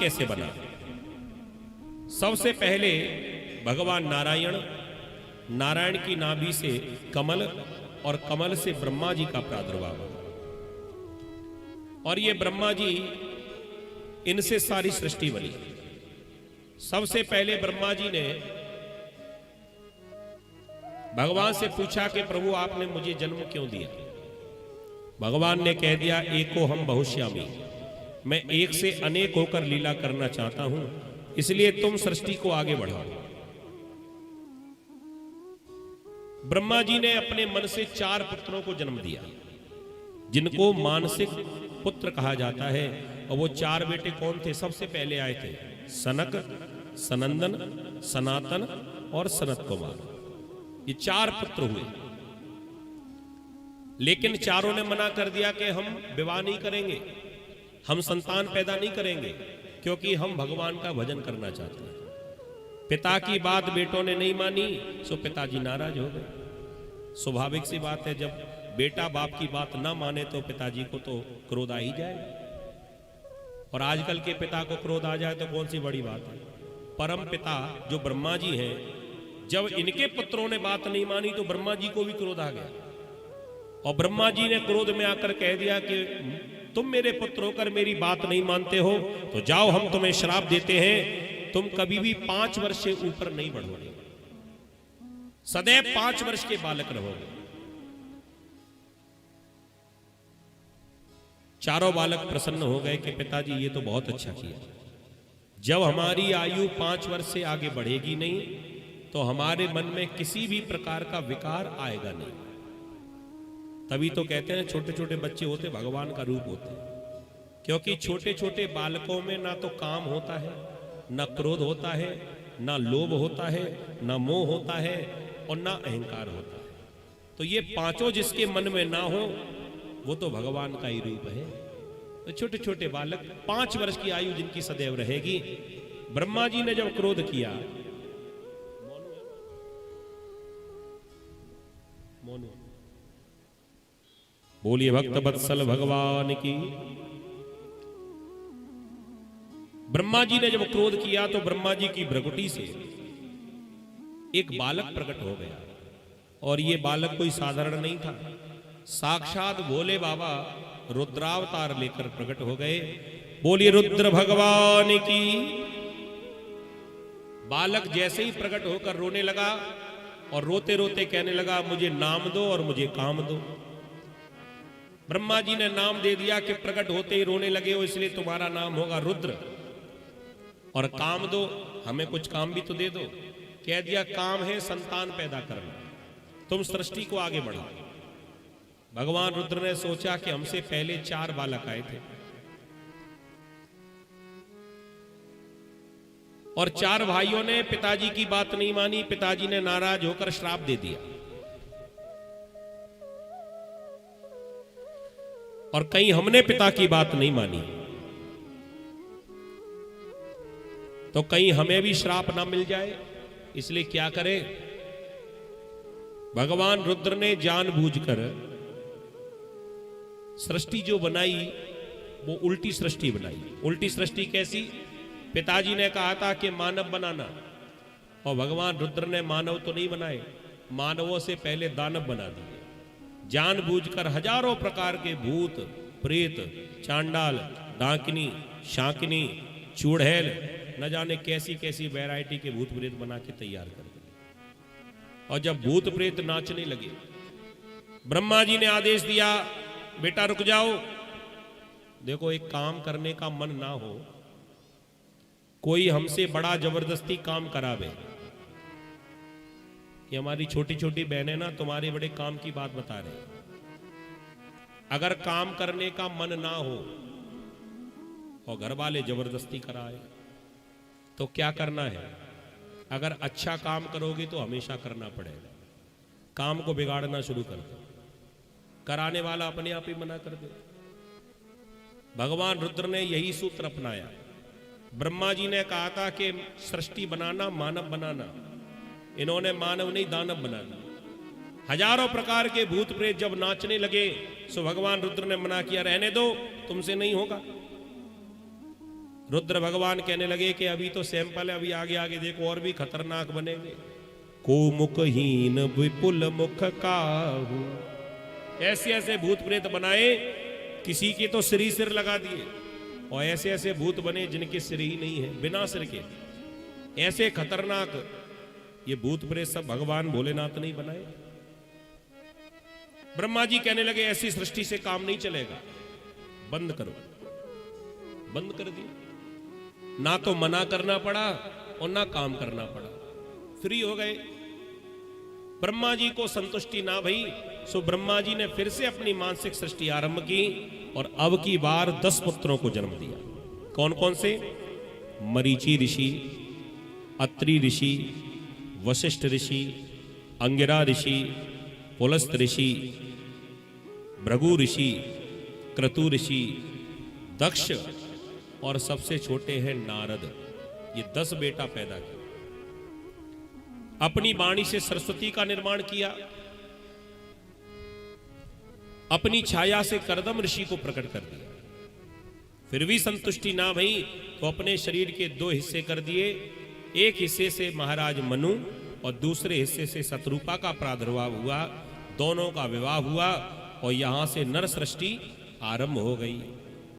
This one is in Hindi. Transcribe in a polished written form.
कैसे बना? सबसे पहले भगवान नारायण की नाभि से कमल और कमल से ब्रह्मा जी का प्रादुर्भाव हुआ। और ये ब्रह्मा जी, इनसे सारी सृष्टि बनी। सबसे पहले ब्रह्मा जी ने भगवान से पूछा कि प्रभु आपने मुझे जन्म क्यों दिया? भगवान ने कह दिया, एको हम बहुश्यामी, मैं एक से अनेक होकर लीला करना चाहता हूं, इसलिए तुम सृष्टि को आगे बढ़ाओ। ब्रह्मा जी ने अपने मन से 4 पुत्रों को जन्म दिया, जिनको मानसिक पुत्र कहा जाता है। और वो 4 बेटे कौन थे? सबसे पहले आए थे सनक, सनंदन, सनातन और सनत कुमार। ये 4 पुत्र हुए। लेकिन चारों ने मना कर दिया कि हम विवाह नहीं करेंगे, हम संतान पैदा नहीं करेंगे, क्योंकि हम भगवान का भजन करना चाहते हैं। पिता की बात बेटों ने नहीं मानी, सो पिताजी नाराज हो गए। स्वाभाविक सी बात है, जब बेटा बाप की बात ना माने तो पिताजी को तो क्रोध आ ही जाए। और आजकल के पिता को क्रोध आ जाए तो कौन सी बड़ी बात है। परम पिता जो ब्रह्मा जी हैं, जब इनके पुत्रों ने बात नहीं मानी तो ब्रह्मा जी को भी क्रोध आ गया। और ब्रह्मा जी ने क्रोध में आकर कह दिया कि तुम मेरे पुत्र होकर मेरी बात नहीं मानते हो, तो जाओ, हम तुम्हें श्राप देते हैं, तुम कभी भी 5 वर्ष से ऊपर नहीं बढ़ोगे, सदैव 5 वर्ष के बालक रहोगे। चारों बालक प्रसन्न हो गए कि पिताजी ये तो बहुत अच्छा किया। जब हमारी आयु 5 वर्ष से आगे बढ़ेगी नहीं, तो हमारे मन में किसी भी प्रकार का विकार आएगा नहीं। तभी तो कहते हैं छोटे छोटे बच्चे होते भगवान का रूप होते हैं, क्योंकि छोटे छोटे बालकों में ना तो काम होता है, ना क्रोध होता है, ना लोभ होता है, ना मोह होता है और ना अहंकार होता है। तो ये 5 जिसके मन में ना हो, वो तो भगवान का ही रूप है। तो छोटे छोटे बालक 5 वर्ष की आयु जिनकी सदैव रहेगी। ब्रह्मा जी ने जब क्रोध किया, बोलिए भक्त वत्सल भगवान की। ब्रह्मा जी ने जब क्रोध किया तो ब्रह्मा जी की भ्रकुटी से एक बालक प्रकट हो गया। और ये बालक कोई साधारण नहीं था, साक्षात भोले बाबा रुद्रावतार लेकर प्रकट हो गए। बोलिए रुद्र भगवान की। बालक जैसे ही प्रकट होकर रोने लगा और रोते रोते कहने लगा, मुझे नाम दो और मुझे काम दो। ब्रह्मा जी ने नाम दे दिया कि प्रकट होते ही रोने लगे हो, इसलिए तुम्हारा नाम होगा रुद्र। और काम दो, हमें कुछ काम भी तो दे दो। कह दिया, काम है संतान पैदा करना, तुम सृष्टि को आगे बढ़ाओ। भगवान रुद्र ने सोचा कि हमसे पहले 4 बालक आए थे और 4 भाइयों ने पिताजी की बात नहीं मानी। पिताजी ने नाराज होकर श्राप दे दिया। और कहीं हमने पिता की बात नहीं मानी, तो कहीं हमें भी श्राप ना मिल जाए। इसलिए क्या करें? भगवान रुद्र ने जानबूझकर सृष्टि जो बनाई वो उल्टी सृष्टि बनाई। उल्टी सृष्टि कैसी? पिताजी ने कहा था कि मानव बनाना, और भगवान रुद्र ने मानव तो नहीं बनाए, मानवों से पहले दानव बना दिए। जानबूझकर हजारों प्रकार के भूत, प्रेत, चांडाल, डाकिनी, शाकिनी, चूड़ैल, न जाने कैसी कैसी वैरायटी के भूत प्रेत बना के तैयार कर दिए। और जब भूत प्रेत नाचने लगे, ब्रह्मा जी ने आदेश दिया, बेटा रुक जाओ। देखो, एक काम करने का मन ना हो, कोई हमसे बड़ा जबरदस्ती काम करावे। ये हमारी छोटी छोटी बहनें ना तुम्हारे बड़े काम की बात बता रहे हैं। अगर काम करने का मन ना हो और घर वाले जबरदस्ती कराए तो क्या करना है? अगर अच्छा काम करोगे तो हमेशा करना पड़ेगा। काम को बिगाड़ना शुरू कर दो, कराने वाला अपने आप ही मना कर दे। भगवान रुद्र ने यही सूत्र अपनाया। ब्रह्मा जी ने कहा था कि सृष्टि बनाना, मानव बनाना। इन्होंने मानव नहीं दानव बना दिया। हजारों प्रकार के भूत प्रेत जब नाचने लगे, सो भगवान रुद्र ने मना किया, रहने दो, तुमसे नहीं होगा। रुद्र भगवान कहने लगे कि अभी तो सैंपल है, अभी आगे आगे देखो और भी खतरनाक बनेंगे। को मुखहीन विपुल मुख काहू, ऐसे ऐसे भूत प्रेत बनाए, किसी के तो सिर ही सिर लगा दिए, और ऐसे ऐसे भूत बने जिनके सिर ही नहीं है, बिना सिर के। ऐसे खतरनाक ये भूत प्रेत सब भगवान भोलेनाथ नहीं बनाए। ब्रह्मा जी कहने लगे ऐसी सृष्टि से काम नहीं चलेगा, बंद करो। बंद कर दिया, ना तो मना करना पड़ा और ना काम करना पड़ा, फ्री हो गए। ब्रह्मा जी को संतुष्टि ना भई, सो ब्रह्मा जी ने फिर से अपनी मानसिक सृष्टि आरंभ की और अब की बार 10 पुत्रों को जन्म दिया। कौन कौन से? मरीचि ऋषि, अत्रि ऋषि, वशिष्ठ ऋषि, अंगिरा ऋषि, पुलस्त ऋषि, भृगु ऋषि, क्रतु ऋषि, दक्ष, और सबसे छोटे हैं नारद। ये 10 बेटा पैदा किए। अपनी वाणी से सरस्वती का निर्माण किया, अपनी छाया से करदम ऋषि को प्रकट कर दिया। फिर भी संतुष्टि ना भई तो अपने शरीर के 2 हिस्से कर दिए। एक हिस्से से महाराज मनु और दूसरे हिस्से से शत्रुपा का प्रादुर्भाव हुआ। दोनों का विवाह हुआ और यहां से नर सृष्टि आरंभ हो गई।